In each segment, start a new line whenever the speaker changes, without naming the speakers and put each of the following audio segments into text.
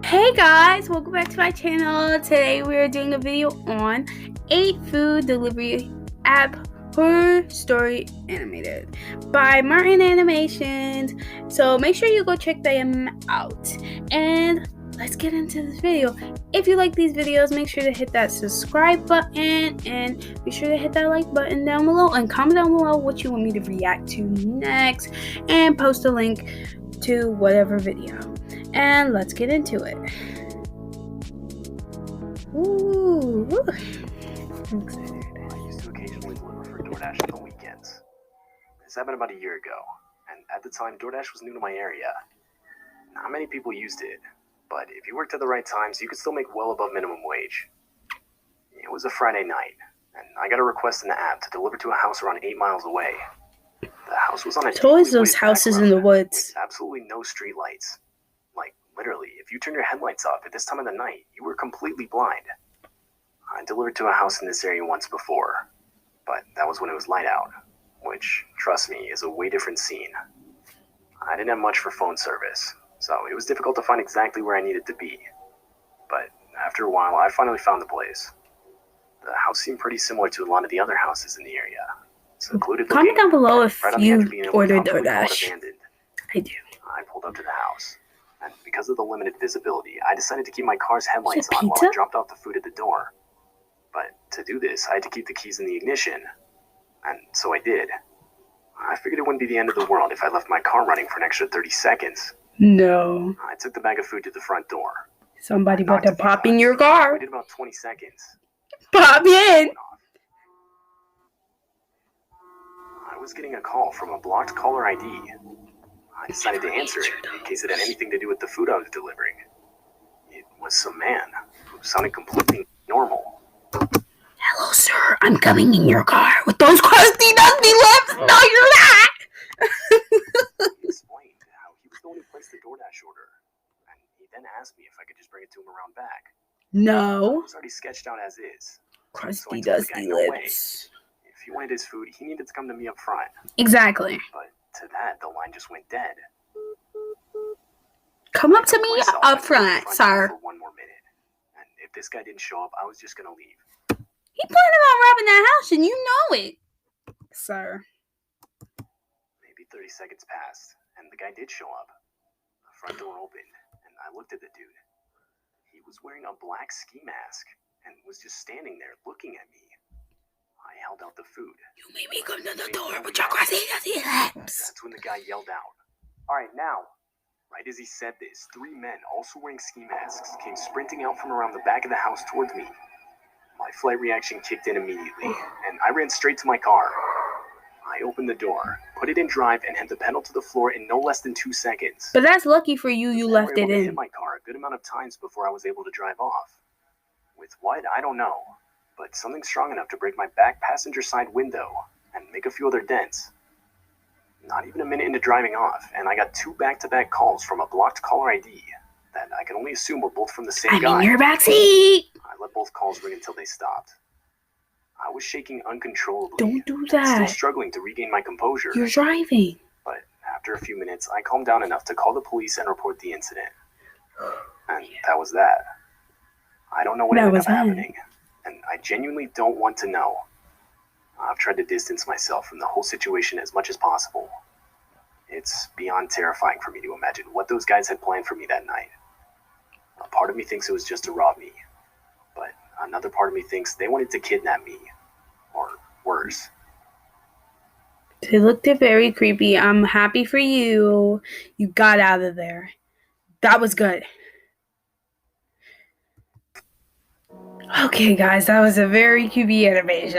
Hey guys, welcome back to my channel. Today we are doing a video on 8 food delivery app Horror Story Animated by Martin Animations. So make sure you go check them out. And let's get into this video. If you like these videos, make sure to hit that subscribe button and be sure to hit that like button down below and comment down below what you want me to react to next and post a link to whatever video. And let's get into it. Ooh. I'm excited.
I used to occasionally deliver for DoorDash on the weekends. This happened about a year ago, and at the time, DoorDash was new to my area. Not many people used it, but if you worked at the right times, you could still make well above minimum wage. It was a Friday night, and I got a request in the app to deliver to a house around 8 miles away. The house was on a
It's always
deeply
those
wooded
houses
back
in the
road
woods.
with absolutely no street lights. Like, literally, if you turned your headlights off at this time of the night, you were completely blind. I delivered to a house in this area once before, but that was when it was light out, which, trust me, is a way different scene. I didn't have much for phone service, so it was difficult to find exactly where I needed to be. But after a while, I finally found the place. The house seemed pretty similar to a lot of the other houses in the area. Secluded
Comment
looking,
down below if
right on the edge of being
you
able to
ordered
comfortably call it
DoorDash.
abandoned.
I do.
I pulled up to the house, and because of the limited visibility, I decided to keep my car's headlights
Is it
on while I
pizza?
dropped off the food at the door. But to do this, I had to keep the keys in the ignition, and so I did. I figured it wouldn't be the end of the world if I left my car running for an extra 30 seconds.
No.
I took the bag of food to the front door.
Somebody about
Knocked
to
a few
pop in
times.
your car.
Waited about 20 seconds.
Pop in.
Went off. I was getting a call from a blocked caller ID. I decided to answer it in case it had anything to do with the food I was delivering. It was some man who sounded completely normal.
Hello, sir. I'm coming in your car with those crusty, dusty lips. No, you're not.
He explained how he was the one who placed the DoorDash order, and he then asked me if I could just bring it to him around back. It
No.
was already sketched out as is.
Crusty,
So I told the guy,
dusty
"No way."
lips.
If he wanted his food, he needed to come to me up front.
Exactly.
But to that, the line just went dead.
Come up to
I told
me
myself
up
I'd wait in
front,
door
sir.
for one more minute, and if this guy didn't show up, I was just gonna leave.
He planning on robbing that house, and you know it, sir.
Maybe 30 seconds passed, and the guy did show up. The front door opened, and I looked at the dude. He was wearing a black ski mask and was just standing there looking at me. I held out the food.
You made me come to the door with your crusty, dusty lips.
That's when the guy yelled out, "All right, now." Right as he said this, 3 men, also wearing ski masks, came sprinting out from around the back of the house towards me. My flight reaction kicked in immediately, and I ran straight to my car. I opened the door, put it in drive, and hit the pedal to the floor in no less than 2 seconds.
But that's lucky for you. You
I
left
was able
it
to hit
in.
my car a good amount of times before I was able to drive off. With what? I don't know. But something strong enough to break my back passenger side window and make a few other dents. Not even a minute into driving off, and I got 2 back-to-back calls from a blocked caller ID that I can only assume were both from the same
I'm
guy.
in your backseat.
I let both calls ring until they stopped. I was shaking uncontrollably.
Don't do
and still
that.
struggling to regain my composure.
You're driving.
But after a few minutes, I calmed down enough to call the police and report the incident. And that was that. I don't know what
That
ended
was
up
that.
happening, and I genuinely don't want to know. I've tried to distance myself from the whole situation as much as possible. It's beyond terrifying for me to imagine what those guys had planned for me that night. A part of me thinks it was just to rob me, but another part of me thinks they wanted to kidnap me, or worse.
It looked very creepy. I'm happy for you. You got out of there. That was good. Okay, guys, that was a very creepy animation.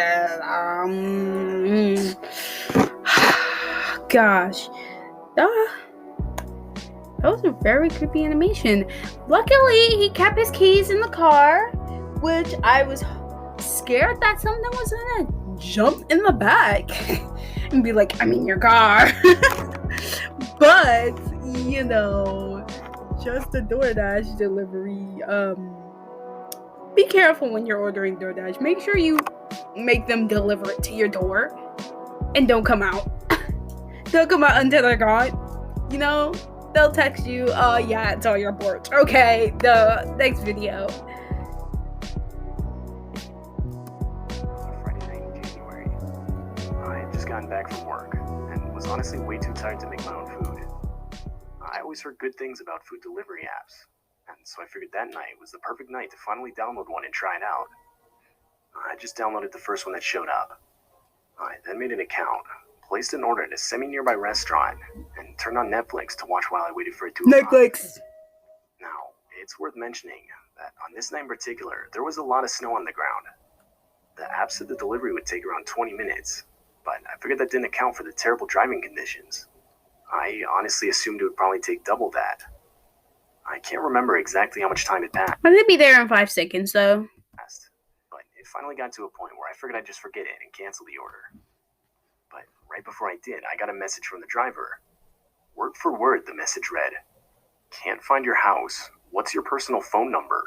Gosh. That was a very creepy animation. Luckily, he kept his keys in the car, which I was scared that something was gonna jump in the back and be like, I'm in your car. But, you know, just a DoorDash delivery. Be careful when you're ordering DoorDash. Make sure you make them deliver it to your door and don't come out. Don't come out until they're gone. You know, they'll text you, yeah, it's on your porch. Okay, the next video.
Friday night in January. I had just gotten back from work and was honestly way too tired to make my own food. I always heard good things about food delivery apps, and so I figured that night was the perfect night to finally download one and try it out. I just downloaded the first one that showed up. I then made an account, placed an order at a semi-nearby restaurant, and turned on Netflix to watch while I waited for it to arrive.
Netflix.
Now, it's worth mentioning that on this night in particular, there was a lot of snow on the ground. The app said the delivery would take around 20 minutes, but I figured that didn't account for the terrible driving conditions. I honestly assumed it would probably take double that. I can't remember exactly how much time it passed,
I'm gonna be there in 5 seconds, though.
but it finally got to a point where I figured I'd just forget it and cancel the order. But right before I did, I got a message from the driver. Word for word, the message read, "Can't find your house. What's your personal phone number?"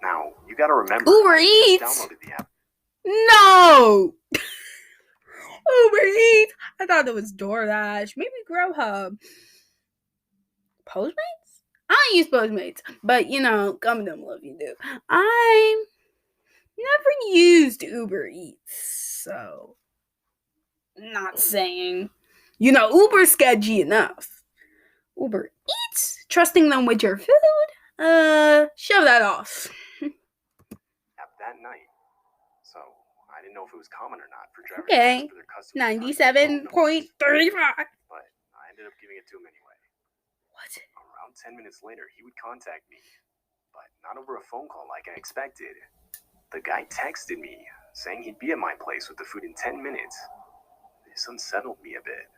Now, you gotta remember,
Uber
I just
Eats?
downloaded the app.
No! Uber Eats? I thought it was DoorDash. Maybe Grubhub. Postmates? I don't use Postmates, but come them love you do. I never used Uber Eats, so not saying, Uber's sketchy enough. Uber Eats? Trusting them with your food? Shove that off.
App that night. So, I didn't know if it was common or not for drivers
Okay.
to ask for their customers' contact phone numbers,
97.35.
but I ended up giving it to him anyway.
What?
Around 10 minutes later, he would contact me, but not over a phone call like I expected. The guy texted me, saying he'd be at my place with the food in 10 minutes. This unsettled me a bit.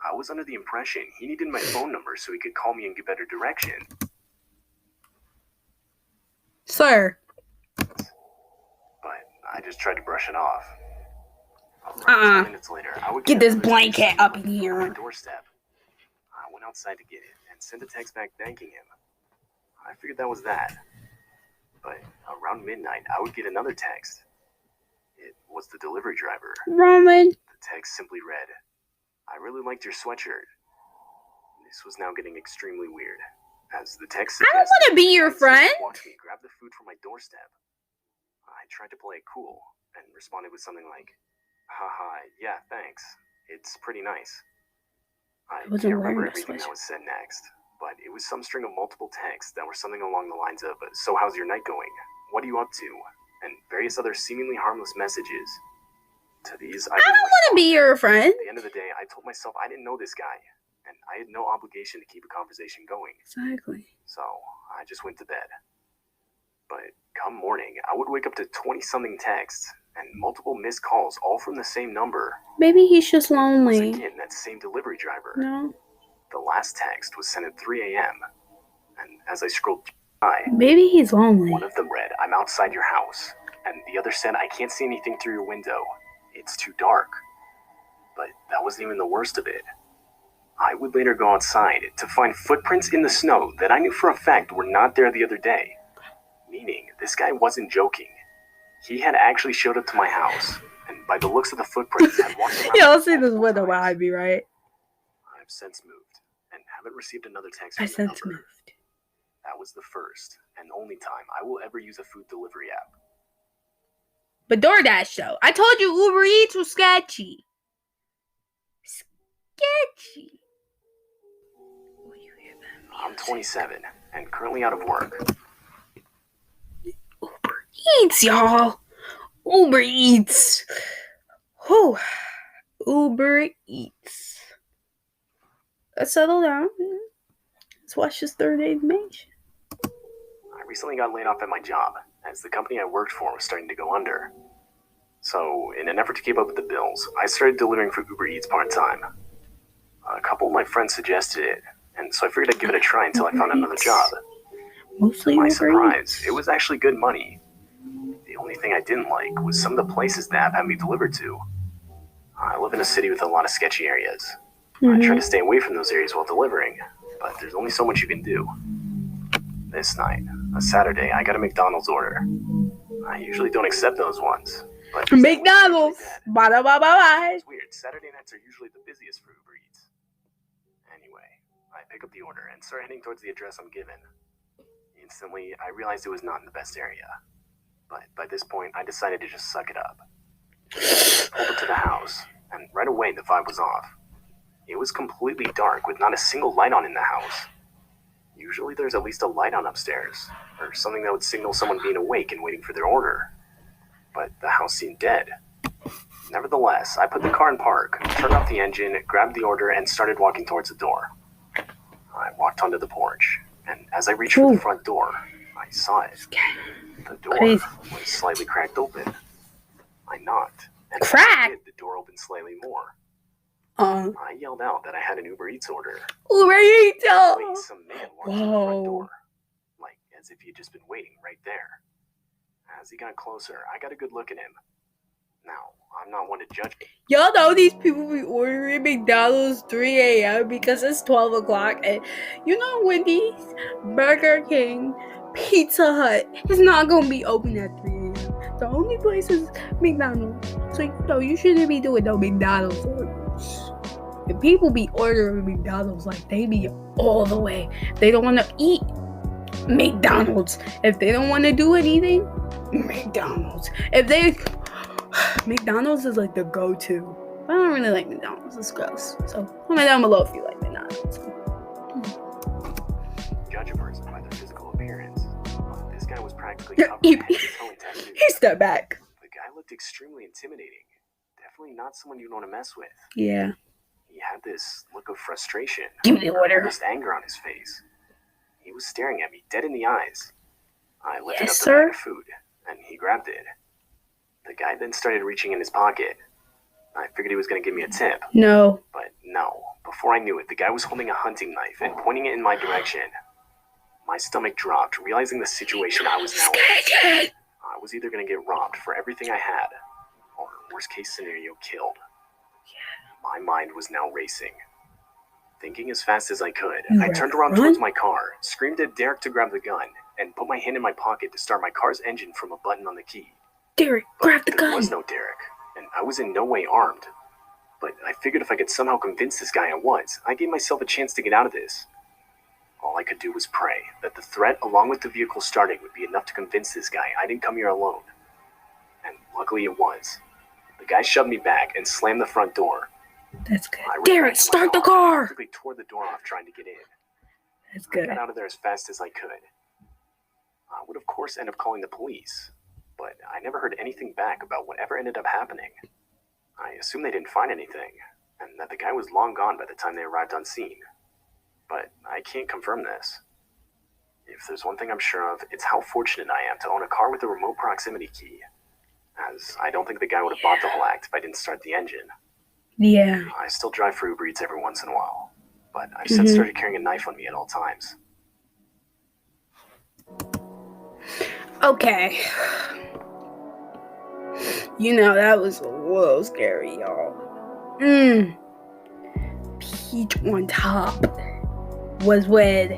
I was under the impression he needed my phone number so he could call me and give better direction.
Sir.
But I just tried to brush it off. Around 10 minutes later, I would
Get this
another
blanket
text
up in
on
here.
my doorstep. I went outside to get it and sent a text back thanking him. I figured that was that. But around midnight, I would get another text. It was the delivery driver.
Roman.
The text simply read, "I really liked your sweatshirt." This was now getting extremely weird, as the text
I don't want to be your friend.
Watch me grab the food from my doorstep. I tried to play it cool and responded with something like, "Haha, yeah, thanks. It's pretty nice." I
wasn't
can't remember
wearing a
everything that
sweatshirt.
was said next, but it was some string of multiple texts that were something along the lines of, "So how's your night going? What are you up to?" and various other seemingly harmless messages. To these, I
don't want to be your friend.
At the end of the day, I told myself I didn't know this guy, and I had no obligation to keep a conversation going.
Exactly.
So I just went to bed. But come morning, I would wake up to 20-something texts and multiple missed calls, all from the same number.
Maybe he's just
Once
lonely.
again, that same delivery driver.
No.
The last text was sent at 3 a.m., and as I scrolled by,
Maybe he's lonely.
one of them read, "I'm outside your house," and the other said, "I can't see anything through your window. It's too dark." But that wasn't even the worst of it. I would later go outside to find footprints in the snow that I knew for a fact were not there the other day. Meaning, this guy wasn't joking. He had actually showed up to my house, and by the looks of the footprints, had walked around.
Y'all see this window behind me, right?
I've since moved, and haven't received another text
I
from the
since
number.
moved.
That was the first and only time I will ever use a food delivery app.
But DoorDash, though. I told you Uber Eats was sketchy. Sketchy. Will you hear that?
I'm 27 and currently out of work.
Uber Eats, y'all. Uber Eats. Whew. Uber Eats. Let's settle down. Let's watch this third animation.
I recently got laid off at my job, as the company I worked for was starting to go under. So, in an effort to keep up with the bills, I started delivering for Uber Eats part-time. A couple of my friends suggested it, and so I figured I'd give it a try until I found another job.
Mostly
To my
Uber
surprise,
Eats.
it was actually good money. The only thing I didn't like was some of the places the app had me delivered to. I live in a city with a lot of sketchy areas. I try to stay away from those areas while delivering, but there's only so much you can do. This night, a Saturday, I got a McDonald's order. I usually don't accept those ones, but this night was
McDonald's.
actually
Bye bye bye bye.
It's weird. Saturday nights are usually the busiest for Uber Eats. Anyway, I pick up the order and start heading towards the address I'm given. Instantly, I realized it was not in the best area. But by this point, I decided to just suck it up. I pulled up to the house, and right away the vibe was off. It was completely dark with not a single light on in the house. Usually there's at least a light on upstairs, or something that would signal someone being awake and waiting for their order. But the house seemed dead. Nevertheless, I put the car in park, turned off the engine, grabbed the order, and started walking towards the door. I walked onto the porch, and as I reached for the front door, I saw it. The door was slightly cracked open. I knocked, and as I did, the door opened slightly more. I yelled out that I had an Uber Eats order.
Uber Eats!
Some man walked to the front door, like as if he had just been waiting right there. As he got closer, I got a good look at him. Now, I'm not one to judge.
Y'all know these people be ordering McDonald's 3 a.m. because it's 12 o'clock. And you know Wendy's, Burger King, Pizza Hut is not going to be open at 3 a.m. The only place is McDonald's. So, you shouldn't be doing no McDonald's orders. And people be ordering McDonald's like they be all the way. They don't want to eat McDonald's. If they don't want to do anything, McDonald's. McDonald's is like the go-to. I don't really like McDonald's. It's gross. So comment down below if you like McDonald's.
Judge a person by their physical appearance. This guy was practically covered in head to toe in tattoos.
He stepped back.
The guy looked extremely intimidating. Definitely not someone you'd want to mess with.
Yeah.
He had this look of frustration.
Give me the order.
Just anger on his face. He was staring at me dead in the eyes. I lifted up the bag of food, and he grabbed it. The guy then started reaching in his pocket. I figured he was going to give me a tip.
No.
But no. Before I knew it, the guy was holding a hunting knife and pointing it in my direction. My stomach dropped, realizing the situation I was now in. I was either going to get robbed for everything I had, or worst case scenario, killed. My mind was now racing. Thinking as fast as I could, I turned around towards my car, screamed at Derek to grab the gun, and put my hand in my pocket to start my car's engine from a button on the key.
Derek, grab the gun.
There was no Derek, and I was in no way armed. But I figured if I could somehow convince this guy I was, I gave myself a chance to get out of this. All I could do was pray that the threat, along with the vehicle starting, would be enough to convince this guy I didn't come here alone. And luckily it was. The guy shoved me back and slammed the front door.
That's good. Derek, start the car!
I quickly tore the door off trying to get in.
That's good.
I got out of there as fast as I could. I would of course end up calling the police, but I never heard anything back about whatever ended up happening. I assumed they didn't find anything, and that the guy was long gone by the time they arrived on scene. But I can't confirm this. If there's one thing I'm sure of, it's how fortunate I am to own a car with a remote proximity key, as I don't think the guy would have bought the whole act if I didn't start the engine.
Yeah.
I still drive for Uber Eats every once in a while, but I've since started carrying a knife on me at all times.
Okay. That was a little scary, y'all. Peach on top was with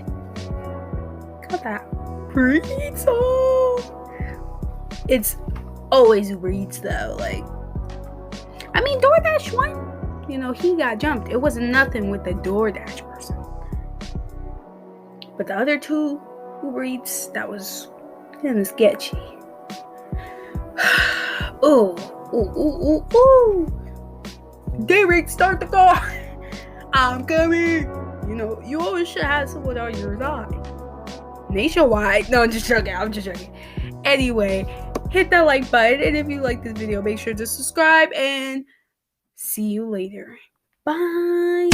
got that pizza. It's always Uber Eats though. DoorDash one, he got jumped. It wasn't nothing with the DoorDash person. But the other two Uber Eats, that was kind of sketchy. Ooh. Derek, start the car. I'm coming. You always should have someone on your side. Nationwide. No, I'm just joking. Anyway, hit that like button. And if you like this video, make sure to subscribe. And see you later. Bye.